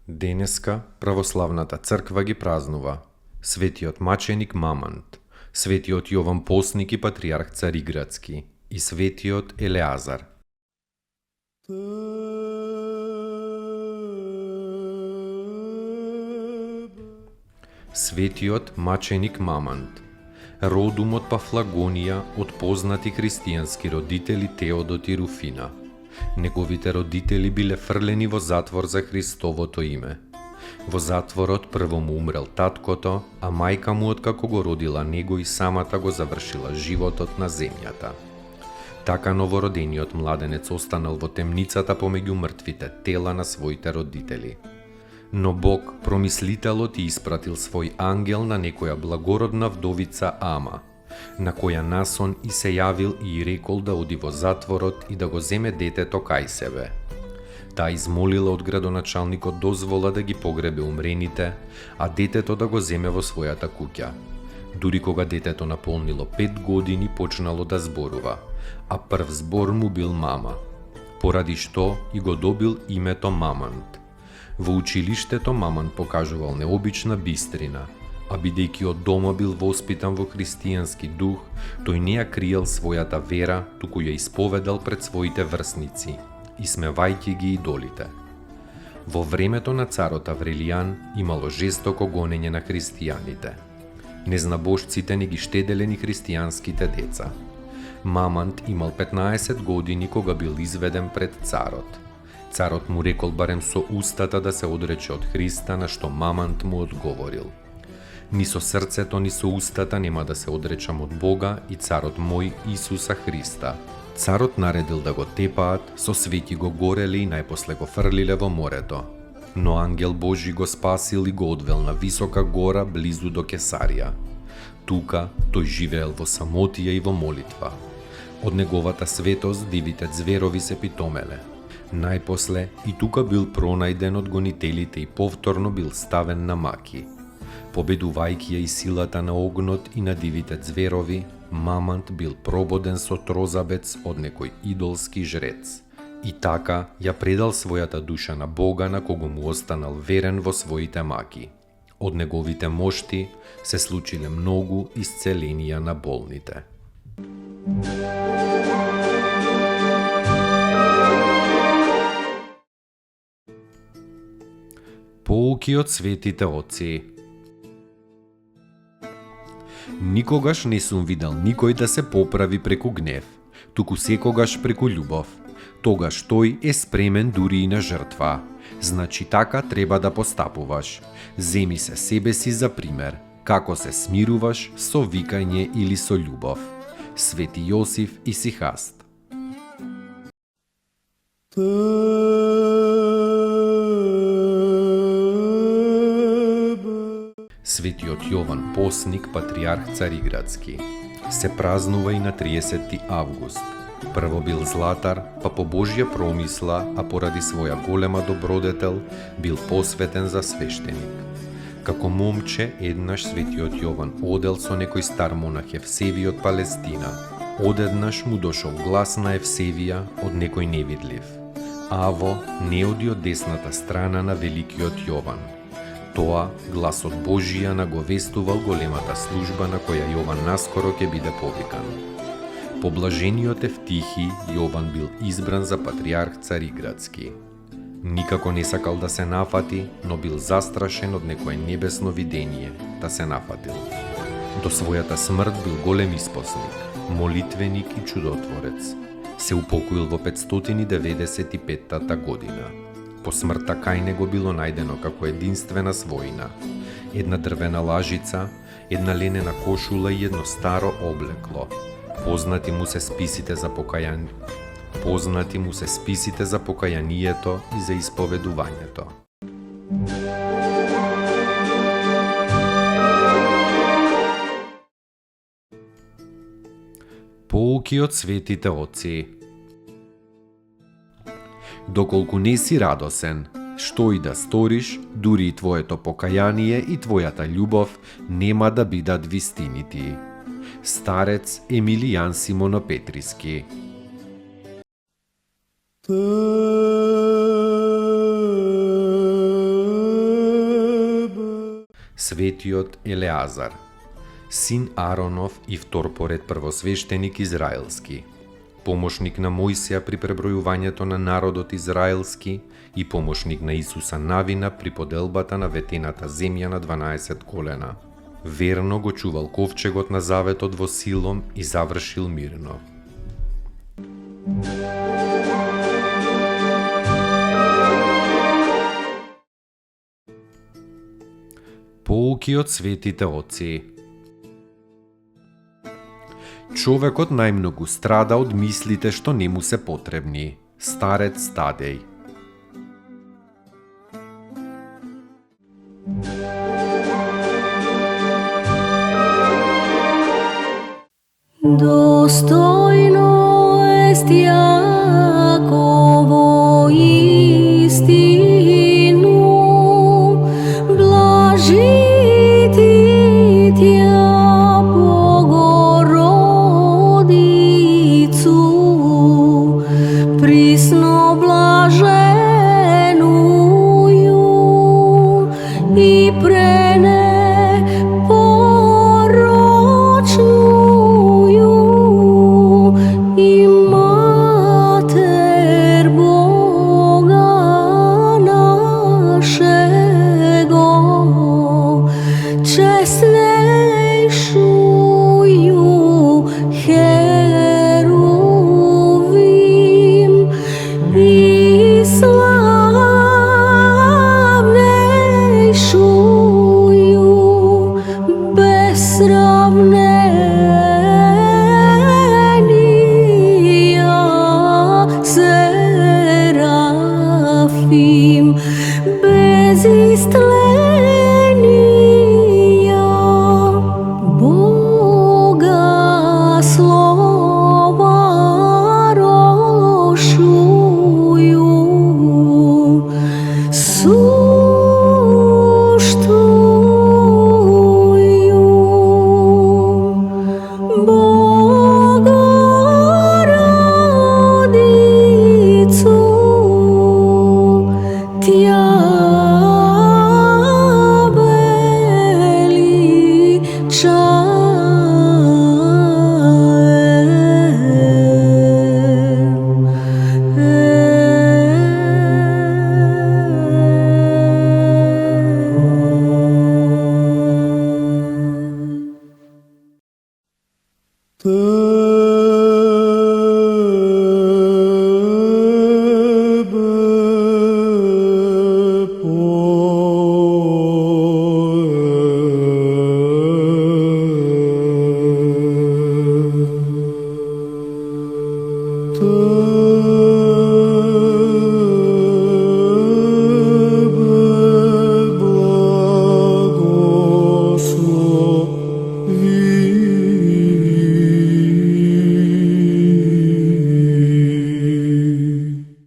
Денеска православната црква ги празнува светиот маченик Мамант, светиот Јован Постник и патријарх Цариградски и светиот Елеазар. Светиот маченик Мамант, родум од Пафлагонија од познати христијански родители Теодот и Руфина. Неговите родители биле фрлени во затвор за Христовото име. Во затворот прво му умрел таткото, а мајка му откако го родила него и самата го завршила животот на земјата. Така новородениот младенец останал во темницата помеѓу мртвите тела на своите родители. Но Бог, промислителот, и испратил свој ангел на некоја благородна вдовица Ама, на која насон и се јавил и рекол да оди во затворот и да го земе детето кај себе. Таа измолила од градоначалникот дозвола да ги погребе умрените, а детето да го земе во својата куќа. Дури кога детето наполнило 5 години почнало да зборува, а прв збор му бил мама, поради што и го добил името Мамант. Во училиштето Мамант покажувал необична бистрина, а бидејќи од дома бил воспитан во христијански дух, тој не ја криел својата вера, туку ја исповедал пред своите врсници, исмевајќи ги идолите. Во времето на царот Аврелијан имало жестоко гонење на христијаните. Незнабожците не ги штеделе ни христијанските деца. Мамант имал 15 години кога бил изведен пред царот. Царот му рекол барем со устата да се одрече од Христа, на што Мамант му одговорил: ни со срцето, ни со устата нема да се одречам од Бога и царот мој Исуса Христа. Царот наредил да го тепаат, со свети го гореле и најпосле го фрлиле во морето. Но ангел Божи го спасил и го одвел на висока гора близу до Кесарија. Тука тој живеел во самотија и во молитва. Од неговата светост дивите зверови се питомеле. Најпосле и тука бил пронајден од гонителите и повторно бил ставен на маки. Победувајќи ја и силата на огнот и на дивите зверови, Мамант бил прободен со трозабец од некој идолски жрец. И така ја предал својата душа на Бога, на кого му останал верен во своите маки. Од неговите мошти се случиле многу исцеленија на болните. Поуки од светите отци. Никогаш не сум видел никој да се поправи преку гнев, туку секогаш преку љубов. Тогаш тој е спремен дури и на жртва. Значи така треба да постапуваш. Земи се себе си за пример, како се смируваш со викање или со љубов. Свети Јосиф и Сихаст. Светиот Јован Постник, патријарх Цариградски. Се празнува и на 30 август. Прво бил златар, па по Божја промисла, а поради своја голема добродетел, бил посветен за свештеник. Како момче, еднаш светиот Јован одел со некој стар монах Евсевиј од Палестина. Одеднаш му дошол глас на Евсевија од некој невидлив. Аво, не оди од десната страна на великиот Јован. Тоа гласот Божија наговестувал големата служба на која Јован наскоро ќе биде повикан. По блажениот Евтихи, Јован бил избран за патријарх Цариградски. Никако не сакал да се нафати, но бил застрашен од некое небесно видение, да се нафатил. До својата смрт бил голем испосник, молитвеник и чудотворец. Се упокоил во 595 година. По смртта кај него било најдено како единствена својина: една дрвена лажица, една ленена кошула и едно старо облекло. Познати му се списите за познати му се списите за покаянието и за исповедувањето. Поуки од светите отци. Доколку не си радосен, што и да сториш, дури и твоето покаяние и твојата љубов нема да бидат вистинити. Старец Емилијан Симонопетриски. Светиот Елеазар, син Аронов и втор поред првосвештеник израелски, помошник на Мојсија при пребројувањето на народот израелски и помошник на Исуса Навина при поделбата на ветената земја на 12 колена. Верно го чувал ковчегот на заветот во Силом и завршил мирно. Поуки од светите отци. Човекот најмногу страда од мислите што не му се потребни. Старец Тадеј. Достойно est Јаково истину, блажити Тја Богородицу, присно блаженују и пренепорочнују и Матер Бога нашего, честнейшую Херувим и славнейшую без сравнения Серафим, без истления Бога слова рошую, суштую Богородицу, Тја Tebe